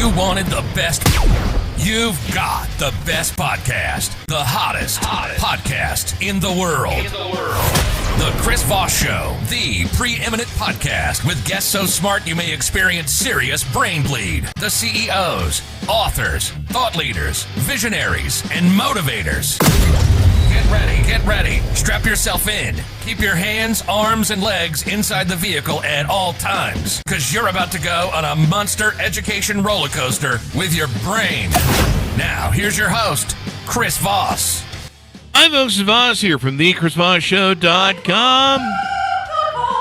you wanted the best, you've got the best podcast, the hottest podcast in the world. The Chris Voss Show, the preeminent podcast with guests so smart you may experience serious brain bleed. The CEOs, authors, thought leaders, visionaries, and motivators. Get ready. Strap yourself in. Keep your hands, arms, and legs inside the vehicle at all times, because you're about to go on a monster education roller coaster with your brain. Now, here's your host, Chris Voss. I'm Chris Voss here from the ChrisVossShow.com.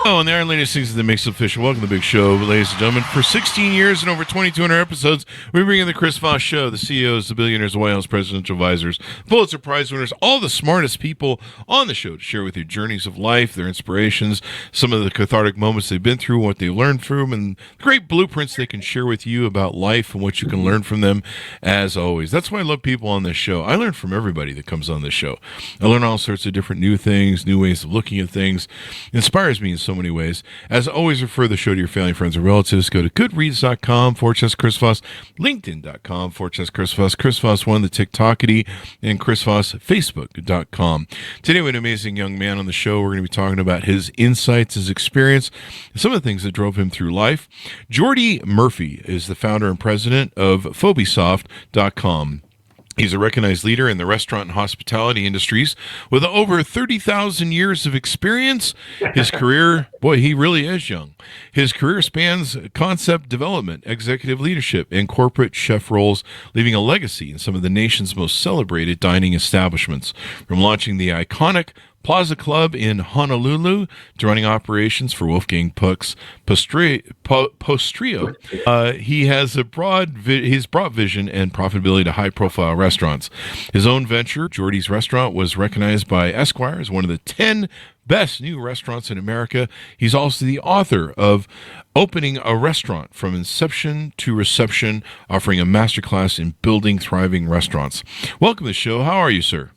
Oh, and there are latest things that makes it official. Welcome to the big show, ladies and gentlemen. For 16 years and over 2,200 episodes, we bring in the Chris Voss Show, the CEOs, the billionaires, the White House presidential advisors, Pulitzer Prize winners, all the smartest people on the show to share with you journeys of life, their inspirations, some of the cathartic moments they've been through, what they learned from, and great blueprints they can share with you about life and what you can learn from them, as always. That's why I love people on this show. I learn from everybody that comes on this show. I learn all sorts of different new things, new ways of looking at things. It inspires me in so many ways. As always, refer the show to your family, friends, and relatives. Go to goodreads.com/Chris Voss, linkedin.com/Chris Voss, Chris Voss 1, the TikTokity, and Chris Voss, Facebook.com. Today we have an amazing young man on the show. We're going to be talking about his insights, his experience, some of the things that drove him through life. Geordy Murphy is the founder and president of Phobisoft.com. He's a recognized leader in the restaurant and hospitality industries with over 30,000 years of experience. His career, boy, he really is young. His career spans concept development, executive leadership, and corporate chef roles, leaving a legacy in some of the nation's most celebrated dining establishments. From launching the iconic Plaza Club in Honolulu to running operations for Wolfgang Puck's Postrio. He has he's brought vision and profitability to high-profile restaurants. His own venture, Geordy's Restaurant, was recognized by Esquire as one of the 10 best new restaurants in America. He's also the author of Opening a Restaurant from Inception to Reception, offering a masterclass in building thriving restaurants. Welcome to the show. How are you, sir?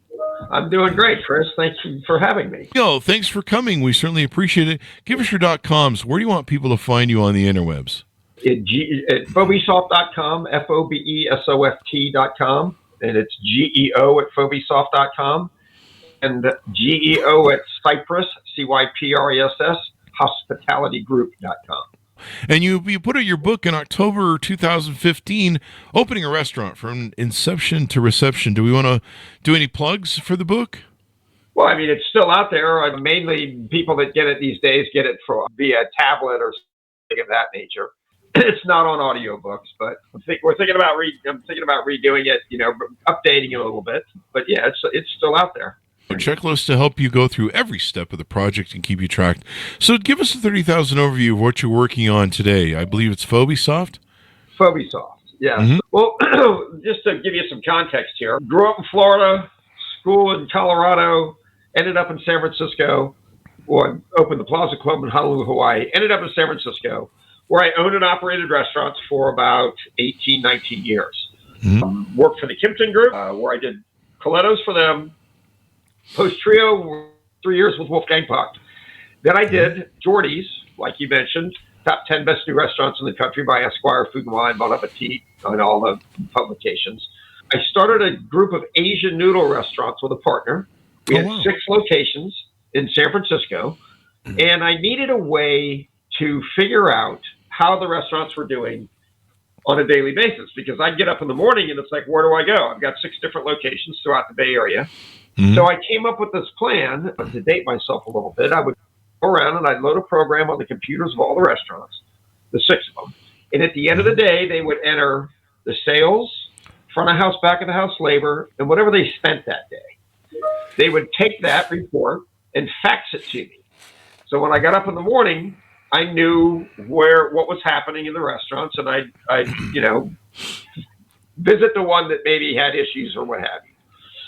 I'm doing great, Chris. Thank you for having me. Yo, thanks for coming. We certainly appreciate it. Give us your .coms. Where do you want people to find you on the interwebs? At Phobisoft.com, Phobesoft.com, and it's GEO at Phobisoft.com, and GEO at Cypress, CYPRESS, hospitalitygroup.com. And you put out your book in October 2015, Opening a Restaurant from Inception to Reception. Do we want to do any plugs for the book? Well, I mean, it's still out there. Mainly people that get it these days get it via tablet or something of that nature. It's not on audiobooks, but we're thinking about redoing it, updating it a little bit. But yeah, it's still out there. A checklist to help you go through every step of the project and keep you tracked. So give us a 30,000 overview of what you're working on today. I believe it's Phobisoft? Phobisoft, yeah. Mm-hmm. Well, just to give you some context here, grew up in Florida, school in Colorado, ended up in San Francisco, opened the Plaza Club in Honolulu, Hawaii, ended up in San Francisco, where I owned and operated restaurants for about 18, 19 years. Mm-hmm. Worked for the Kimpton Group, where I did Colettos for them, Postrio, 3 years with Wolfgang Puck. Then I did Geordy's, like you mentioned, top 10 best new restaurants in the country by Esquire, Food and Wine, Bon Appetit, and all the publications. I started a group of Asian noodle restaurants with a partner. We had 6 locations in San Francisco, and I needed a way to figure out how the restaurants were doing on a daily basis, because I'd get up in the morning and it's like, where do I go? I've got 6 different locations throughout the Bay Area. Mm-hmm. So I came up with this plan. To date myself a little bit, I would go around and I'd load a program on the computers of all the restaurants, the 6 of them. And at the end of the day, they would enter the sales, front of house, back of the house labor, and whatever they spent that day. They would take that report and fax it to me. So when I got up in the morning, I knew what was happening in the restaurants, and I'd visit the one that maybe had issues or what have you.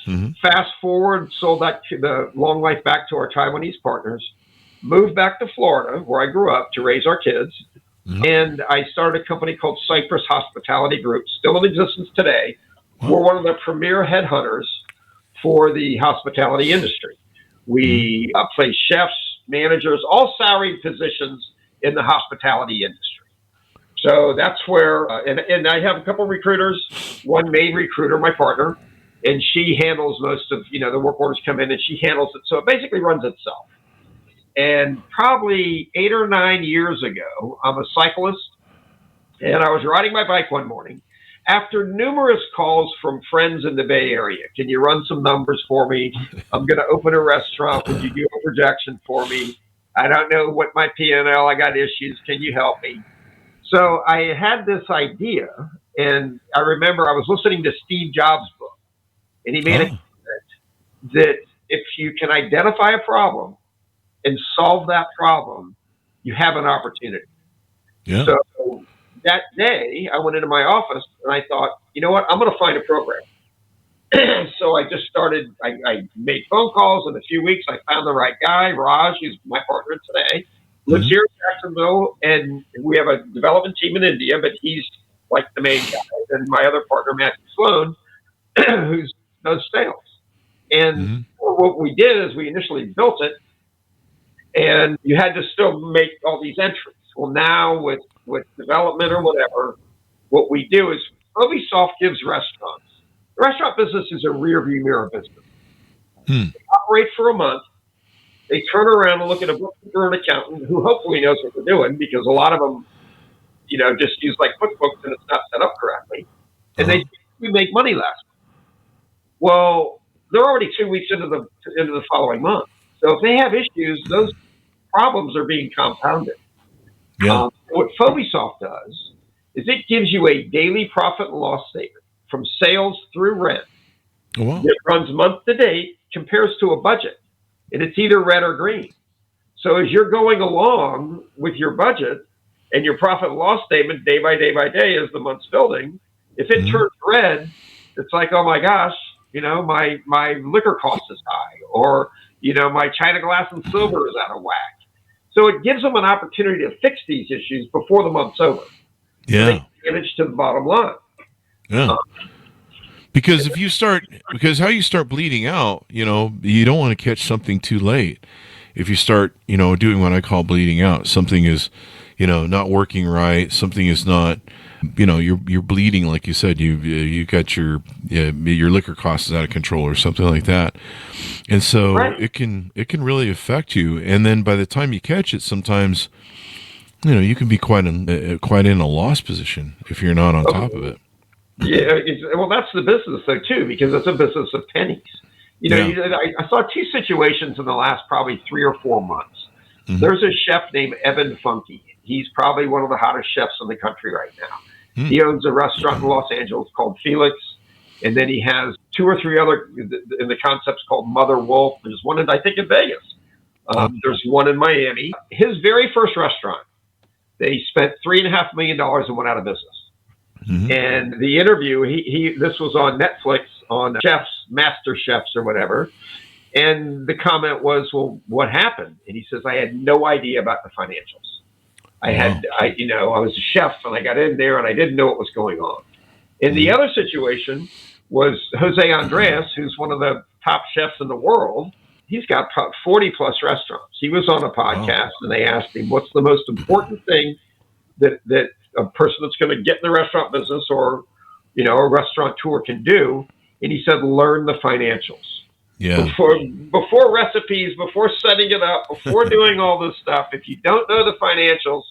Mm-hmm. Fast forward, sold the long life back to our Taiwanese partners, moved back to Florida, where I grew up, to raise our kids. Mm-hmm. And I started a company called Cypress Hospitality Group, still in existence today. Wow. We're one of the premier headhunters for the hospitality industry. We place chefs, managers, all salaried positions in the hospitality industry. So that's where, and I have a couple of recruiters, one main recruiter, my partner, and she handles most of, the work orders come in and she handles it. So it basically runs itself. And probably 8 or 9 years ago, I'm a cyclist and I was riding my bike one morning after numerous calls from friends in the Bay Area. Can you run some numbers for me? I'm going to open a restaurant. Would you do a projection for me? I don't know what my P&L, I got issues. Can you help me? So I had this idea, and I remember I was listening to Steve Jobs' book, and he made a comment that if you can identify a problem and solve that problem, you have an opportunity. Yeah. So that day, I went into my office, and I thought, you know what, I'm going to find a program. So I just started, I made phone calls. In a few weeks, I found the right guy, Raj, who's my partner today. Lives here in Jacksonville, and we have a development team in India, but he's like the main guy. And my other partner, Matthew Sloan, who does sales. And what we did is we initially built it, and you had to still make all these entries. Well, now with development or whatever, what we do is Ubisoft gives restaurants. The restaurant business is a rear view mirror business. They operate for a month. They turn around and look at a bookkeeper and accountant who hopefully knows what they're doing, because a lot of them, just use like QuickBooks and it's not set up correctly. And we make money last month. Well, they're already 2 weeks into the following month. So if they have issues, those problems are being compounded. Yeah. What Phobisoft does is it gives you a daily profit and loss statement from sales through rent. Oh, wow. It runs month to date, compares to a budget. And it's either red or green. So as you're going along with your budget and your profit and loss statement day by day by day as the month's building, if it turns red, it's like, oh my gosh, my liquor cost is high, or, my china glass and silver is out of whack. So it gives them an opportunity to fix these issues before the month's over. Yeah. So they damage to the bottom line. Yeah. Because how you start bleeding out, you don't want to catch something too late. If you start, doing what I call bleeding out, something is, not working right. Something is not, you're bleeding, like you said. You got your liquor costs is out of control or something like that, and so it can really affect you. And then by the time you catch it, sometimes, you can be quite in a loss position if you're not on top of it. Yeah, well, that's the business, though, too, because it's a business of pennies. I saw two situations in the last probably 3 or 4 months. There's a chef named Evan Funke. He's probably one of the hottest chefs in the country right now. He owns a restaurant in Los Angeles called Felix, and then he has 2 or 3 other in the concepts called Mother Wolf. There's one in Vegas. There's one in Miami. His very first restaurant, they spent $3.5 million and went out of business. And the interview, this was on Netflix on Master Chefs or whatever. And the comment was, well, what happened? And he says, I had no idea about the financials. I was a chef and I got in there and I didn't know what was going on. And the other situation was Jose Andres, who's one of the top chefs in the world. He's got 40 plus restaurants. He was on a podcast and they asked him, what's the most important thing that a person that's going to get in the restaurant business or, a restaurateur can do? And he said, learn the financials. Yeah. Before recipes, before setting it up, before doing all this stuff, if you don't know the financials,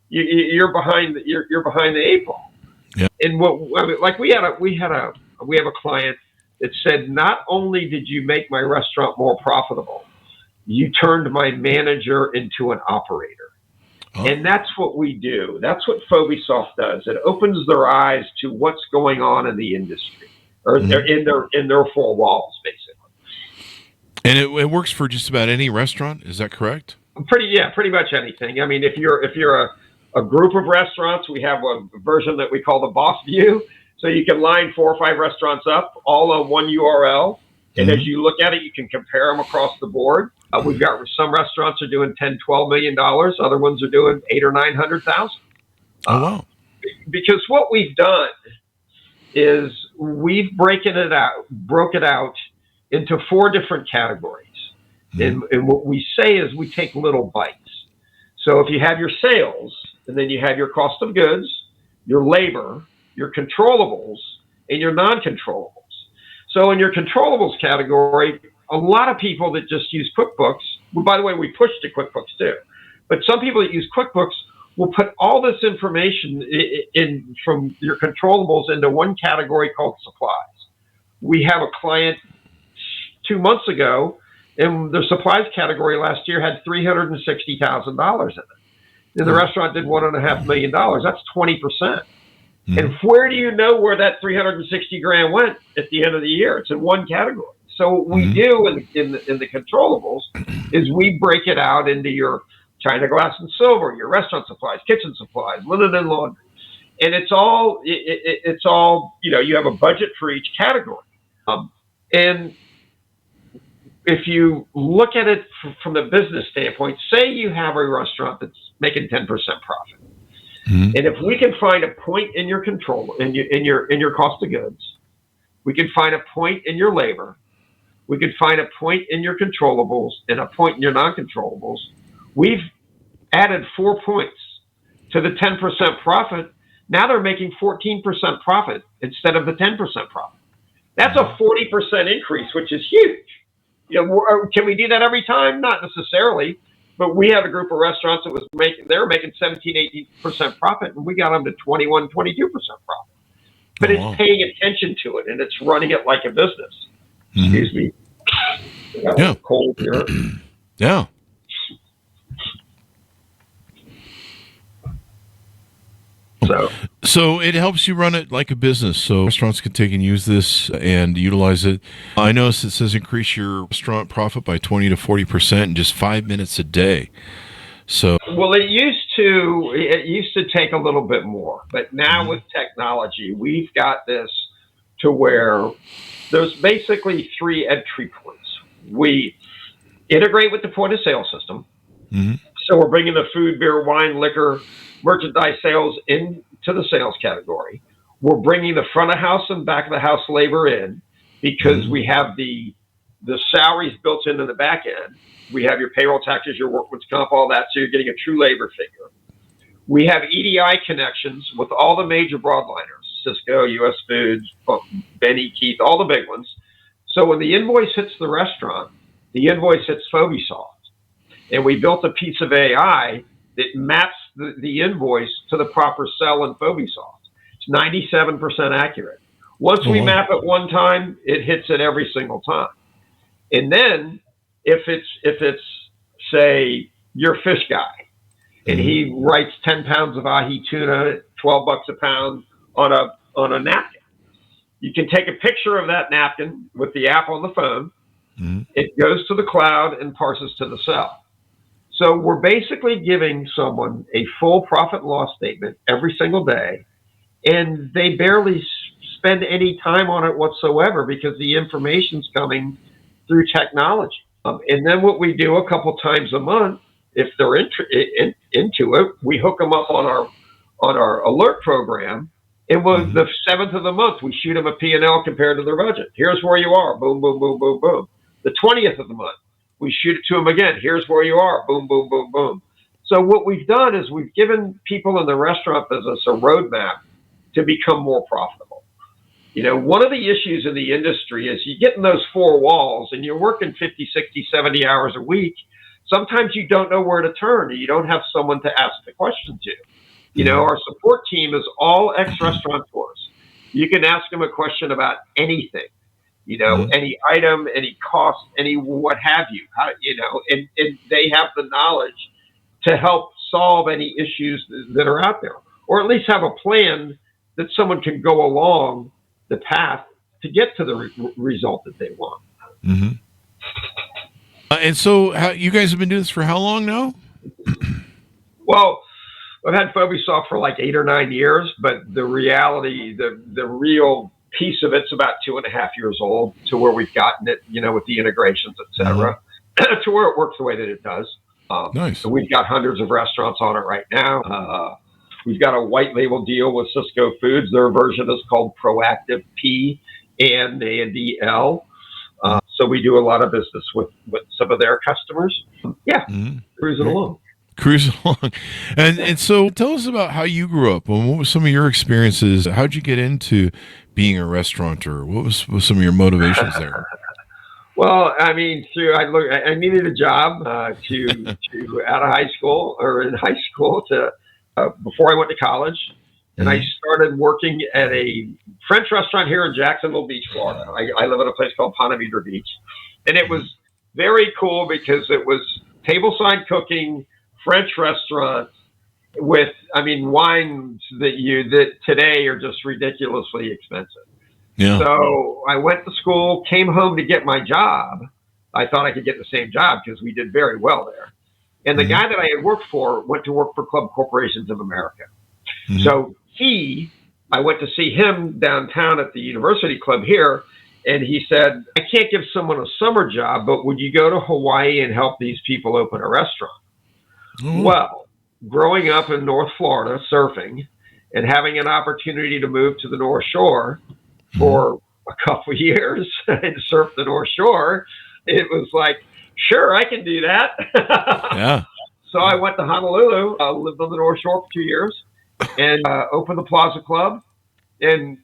you're behind the 8 ball. Yeah. And we have a client that said, not only did you make my restaurant more profitable, you turned my manager into an operator. And that's what we do. That's what Phobisoft does. It opens their eyes to what's going on in the industry, or in their 4 walls, basically. And it works for just about any restaurant. Is that correct? Pretty much anything. I mean, if you're a group of restaurants, we have a version that we call the Boss View. So you can line 4 or 5 restaurants up, all on one URL. And as you look at it, you can compare them across the board. We've got some restaurants are doing $10-12 million. Other ones are doing $800,000 or $900,000. Oh, wow. Because what we've done is we've broken it out into 4 different categories. And what we say is we take little bites. So if you have your sales, and then you have your cost of goods, your labor, your controllables, and your non-controllables. So in your controllables category, a lot of people that just use QuickBooks, well, by the way, we push to QuickBooks too, but some people that use QuickBooks will put all this information in from your controllables into one category called supplies. We have a client 2 months ago, and their supplies category last year had $360,000 in it. And the restaurant did $1.5 million. That's 20%. Mm-hmm. And where do you know where that $360,000 went at the end of the year? It's in one category. So what we do in the controllables is we break it out into your china, glass, and silver, your restaurant supplies, kitchen supplies, linen and laundry. And it's all, you have a budget for each category. And if you look at it from the business standpoint, say you have a restaurant that's making 10% profit. Mm-hmm. And if we can find a point in your control, in your cost of goods, we can find a point in your labor, we can find a point in your controllables and a point in your non-controllables, we've added 4 points to the 10% profit. Now they're making 14% profit instead of the 10% profit. That's a 40% increase, which is huge. Can we do that every time? Not necessarily, but we have a group of restaurants that they were making 17, 18% profit, and we got them to 21, 22% profit. But it's paying attention to it, and it's running it like a business. Mm-hmm. Excuse me. Yeah. Cold here. Yeah. So it helps you run it like a business. So restaurants can take and use this and utilize it. I noticed it says increase your restaurant profit by 20 to 40% in just 5 minutes a day. So well, it used to take a little bit more, but now with technology, we've got this to where there's basically 3 entry points. We integrate with the point of sale system. Mm-hmm. So we're bringing the food, beer, wine, liquor, merchandise sales into the sales category. We're bringing the front of house and back of the house labor in because we have the salaries built into the back end. We have your payroll taxes, your workman's comp, all that. So you're getting a true labor figure. We have EDI connections with all the major broadliners, Cisco, US Foods, Benny, Keith, all the big ones. So when the invoice hits the restaurant, the invoice hits PhobeSoft. And we built a piece of AI that maps the invoice to the proper cell in PhobeSoft. It's 97% accurate. Once we map it one time, it hits it every single time. And then if it's say your fish guy and he writes 10 pounds of ahi tuna, $12 a pound on a napkin, you can take a picture of that napkin with the app on the phone. It goes to the cloud and parses to the cell. So we're basically giving someone a full profit and loss statement every single day, and they barely spend any time on it whatsoever because the information's coming through technology. And then what we do a couple times a month, if they're into it, we hook them up on our alert program, and the 7th of the month, we shoot them a P&L compared to their budget. Here's where you are. Boom, boom, boom, boom, boom. The 20th of the month, we shoot it to them again. Here's where you are. Boom, boom, boom, boom. So what we've done is we've given people in the restaurant business a roadmap to become more profitable. One of the issues in the industry is you get in those 4 walls and you're working 50, 60, 70 hours a week. Sometimes you don't know where to turn and you don't have someone to ask the question to. Our support team is all ex-restaurateurs. You can ask them a question about anything. Any item, any cost, any what have you, and they have the knowledge to help solve any issues that are out there, or at least have a plan that someone can go along the path to get to the result that they want. Mm-hmm. And so you guys have been doing this for how long now? Well, I've had PhobeSoft for like 8 or 9 years, but the reality, the real piece of it's about 2.5 years old to where we've gotten it, with the integrations, et cetera, to where it works the way that it does. Nice. So we've got hundreds of restaurants on it right now. We've got a white label deal with Cisco Foods. Their version is called Proactive P and ANDL. So we do a lot of business with some of their customers. Cruising along. Cruise along. And so tell us about how you grew up. What were some of your experiences? How'd you get into being a restaurateur? What was some of your motivations there? Well, I mean, I needed a job to out of high school or in high school to before I went to college, and I started working at a French restaurant here in Jacksonville Beach, Florida. I live in a place called Ponte Vedra Beach, and it was very cool because it was tableside cooking, French restaurant with, I mean, wines that today are just ridiculously expensive. Yeah. So I went to school, came home to get my job. I thought I could get the same job because we did very well there. And the guy that I had worked for went to work for Club Corporations of America. So I went to see him downtown at the University Club here, and he said, I can't give someone a summer job, but would you go to Hawaii and help these people open a restaurant? Well, growing up in North Florida, surfing, and having an opportunity to move to the North Shore for a couple of years and surf the North Shore, it was like, sure, I can do that. Yeah. So I went to Honolulu, lived on the North Shore for 2 years, and opened the Plaza Club, and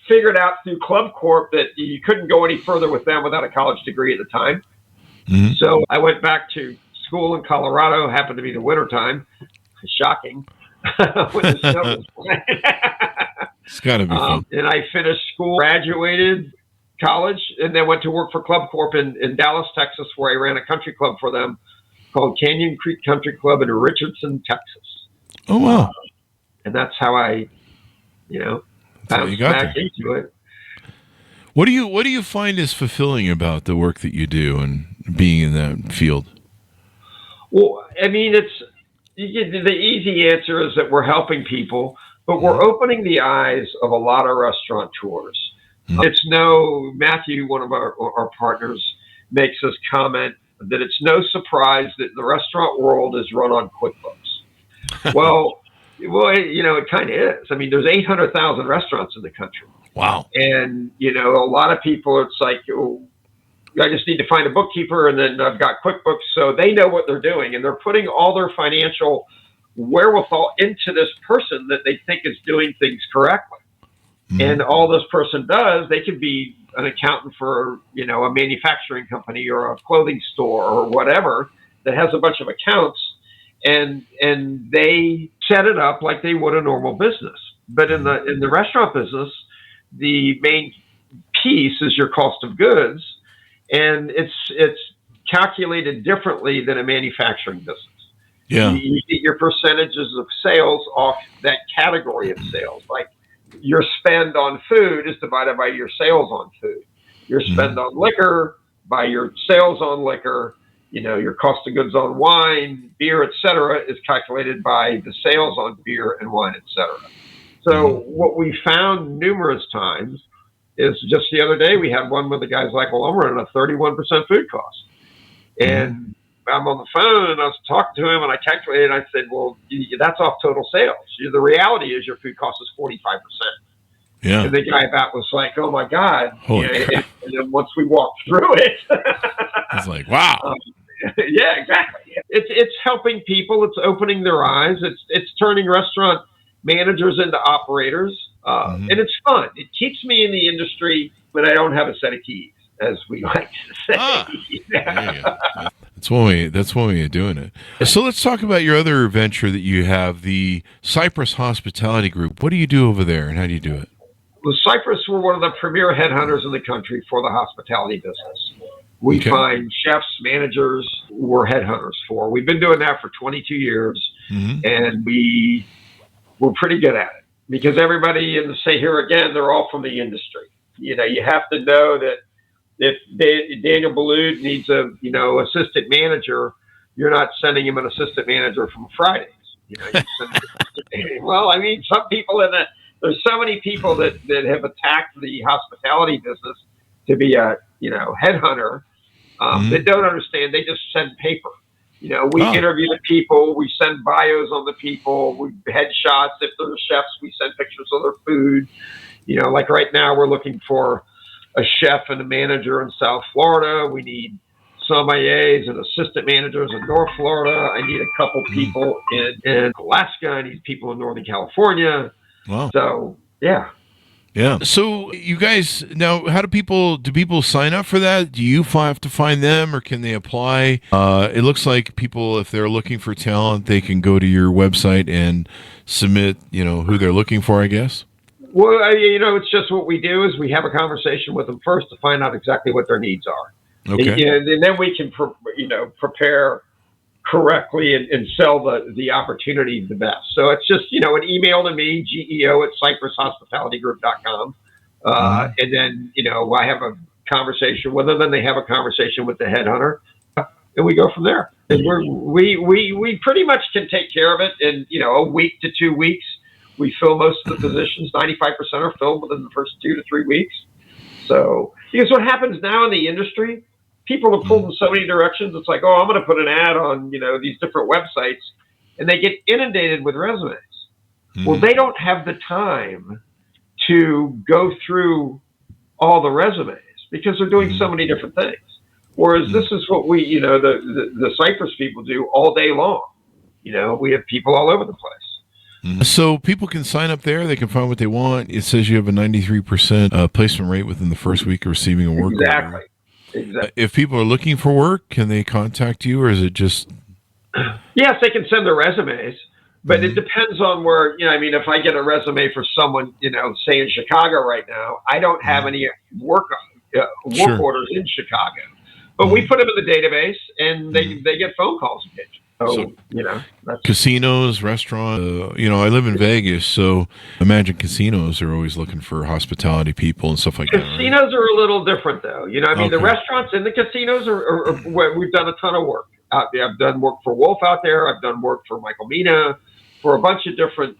figured out through Club Corp that you couldn't go any further with them without a college degree at the time. So I went back to school in Colorado. Happened to be the wintertime. Shocking. When the snow was flying. It's got to be fun. And I finished school, graduated college, and then went to work for Club Corp in Dallas, Texas, where I ran a country club for them called Canyon Creek Country Club in Richardson, Texas. Oh, wow. And that's how I, bounced back into it. What do you find is fulfilling about the work that you do and being in that field? Well, I mean, the easy answer is that we're helping people, but we're opening the eyes of a lot of restaurateurs. It's Matthew, one of our partners, makes us comment that it's no surprise that the restaurant world is run on QuickBooks. Well, it kind of is. I mean, there's 800,000 restaurants in the country. Wow. And, a lot of people, it's like, I just need to find a bookkeeper, and then I've got QuickBooks. So they know what they're doing, and they're putting all their financial wherewithal into this person that they think is doing things correctly. And all this person does, they could be an accountant for, a manufacturing company or a clothing store or whatever that has a bunch of accounts, and they set it up like they would a normal business. But in the restaurant business, the main piece is your cost of goods, and it's calculated differently than a manufacturing business. Yeah. You get your percentages of sales off that category of sales. Like your spend on food is divided by your sales on food. Your spend on liquor by your sales on liquor. Your cost of goods on wine, beer, etc., is calculated by the sales on beer and wine, etc. So what we found numerous times is just the other day we had one with the guys like, well, I'm running a 31% food cost. And I'm on the phone and I was talking to him and I calculated and I said, well, that's off total sales. The reality is your food cost is 45%. Yeah. And the guy about was like, oh my God. Holy crap. And then once we walked through it, it's like, wow. Yeah, exactly. It's helping people. It's opening their eyes. It's turning restaurant managers into operators. And it's fun. It keeps me in the industry, but I don't have a set of keys, as we like to say. That's one way of doing it. So let's talk about your other venture that you have, the Cypress Hospitality Group. What do you do over there, and how do you do it? Well, Cypress, we're one of the premier headhunters in the country for the hospitality business. We find chefs, managers, we're headhunters for. We've been doing that for 22 years, and we're pretty good at it because everybody, and to say here again, they're all from the industry. You have to know that if Daniel Ballou needs a assistant manager, you're not sending him an assistant manager from Fridays. Well, I mean, some people there's so many people that have attacked the hospitality business to be a headhunter that don't understand. They just send paper. We interview the people, we send bios on the people, we headshots. If they're chefs, we send pictures of their food. Like right now, we're looking for a chef and a manager in South Florida. We need sommeliers and assistant managers in North Florida. I need a couple people in Alaska. I need people in Northern California. Wow. So, yeah. Yeah. So you guys, now, how do people sign up for that? Do you have to find them, or can they apply? It looks like people, if they're looking for talent, they can go to your website and submit, who they're looking for, I guess. Well, it's just what we do is we have a conversation with them first to find out exactly what their needs are. Okay. And then we can, prepare correctly and sell the opportunity the best. So it's just, an email to me, geo@cypresshospitalitygroup.com. And then, I have a conversation with them, and they have a conversation with the headhunter, and we go from there. And we pretty much can take care of it in, a week to 2 weeks. We fill most of the positions. 95% are filled within the first 2 to 3 weeks. So, because what happens now in the industry, people are pulled in so many directions. It's like, I'm going to put an ad on, these different websites, and they get inundated with resumes. Well, they don't have the time to go through all the resumes because they're doing so many different things. Whereas this is what we, the Cypress people do all day long. We have people all over the place. So people can sign up there. They can find what they want. It says you have a 93% placement rate within the first week of receiving a work order. Exactly. If people are looking for work, can they contact you, or is it just? Yes, they can send their resumes, but it depends on where. If I get a resume for someone, say in Chicago right now, I don't have any work orders in Chicago, but we put them in the database, and they get phone calls occasionally. So, that's casinos, restaurants. I live in Vegas, so imagine casinos are always looking for hospitality people and stuff like that. Casinos are a little different, though. The restaurants and the casinos are where we've done a ton of work. I've done work for Wolf out there. I've done work for Michael Mina, for a bunch of different,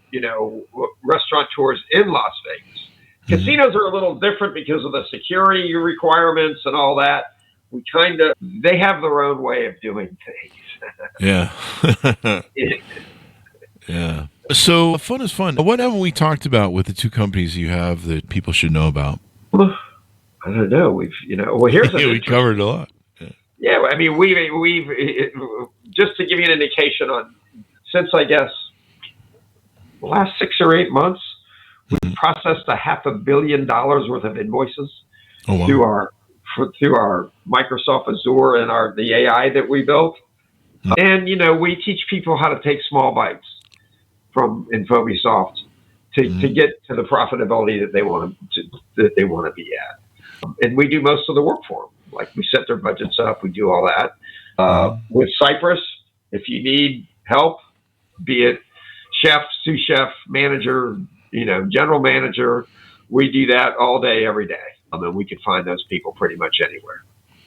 restaurateurs in Las Vegas. Casinos are a little different because of the security requirements and all that. They have their own way of doing things. Yeah. Yeah. So fun is fun. What haven't we talked about with the two companies you have that people should know about? I don't know. We've, here's we covered a lot. Yeah. We've just to give you an indication on, since I guess the last 6 or 8 months, we've processed $500 million worth of invoices through our Microsoft Azure and the AI that we built. And, we teach people how to take small bites from InfoBeSoft to get to the profitability that they want to be at. And we do most of the work for them. Like, we set their budgets up. We do all that. With Cypress, if you need help, be it chef, sous chef, manager, general manager, we do that all day, every day. And we can find those people pretty much anywhere.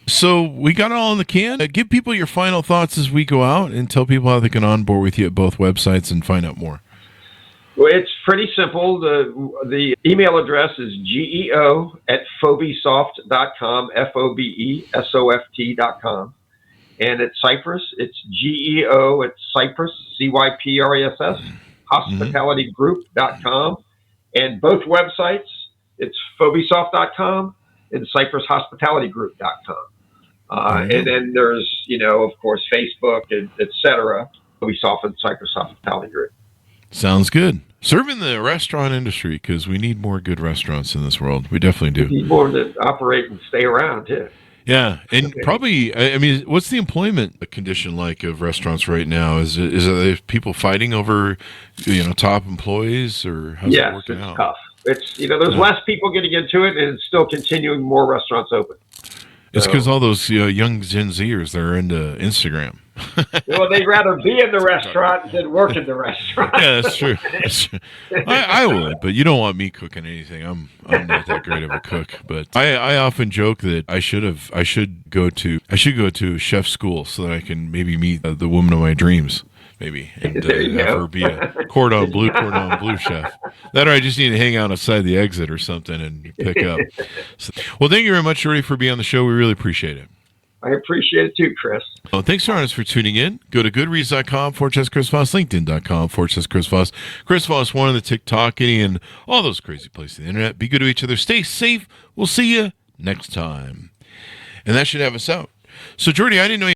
So we got it all in the can. Give people your final thoughts as we go out, and tell people how they can onboard with you at both websites and find out more. Well, it's pretty simple. The email address is geo@fobesoft.com, FOBESOFT.com. And at Cypress, it's geo@Cypress, CYPRESS, hospitalitygroup.com. And both websites, it's fobesoft.com and cypresshospitalitygroup.com. And then there's, of course, Facebook, et cetera. Fobesoft and Cypress Hospitality Group. Sounds good. Serving the restaurant industry, because we need more good restaurants in this world. We definitely do. We need more that operate and stay around, too. Yeah, and probably, what's the employment condition like of restaurants right now? Is it people fighting over, top employees, or how's it working out? Tough. It's, there's less people getting into it, and it's still continuing more restaurants open. It's because all those young Gen Zers, they're into Instagram. Well, they'd rather be in the restaurant than work in the restaurant. Yeah, that's true. I would, but you don't want me cooking anything. I'm not that great of a cook. But I often joke that I should go to chef school so that I can maybe meet the woman of my dreams. Maybe, and have her be a cordon bleu chef. That, or I just need to hang out outside the exit or something and pick up. So, well, thank you very much, Geordy, for being on the show. We really appreciate it. I appreciate it too, Chris. Well, thanks for tuning in. Go to goodreads.com/Chris Voss, LinkedIn.com/Chris Voss. Chris Voss, one of the TikTok and all those crazy places on the internet. Be good to each other. Stay safe. We'll see you next time. And that should have us out. So, Geordy, I didn't know you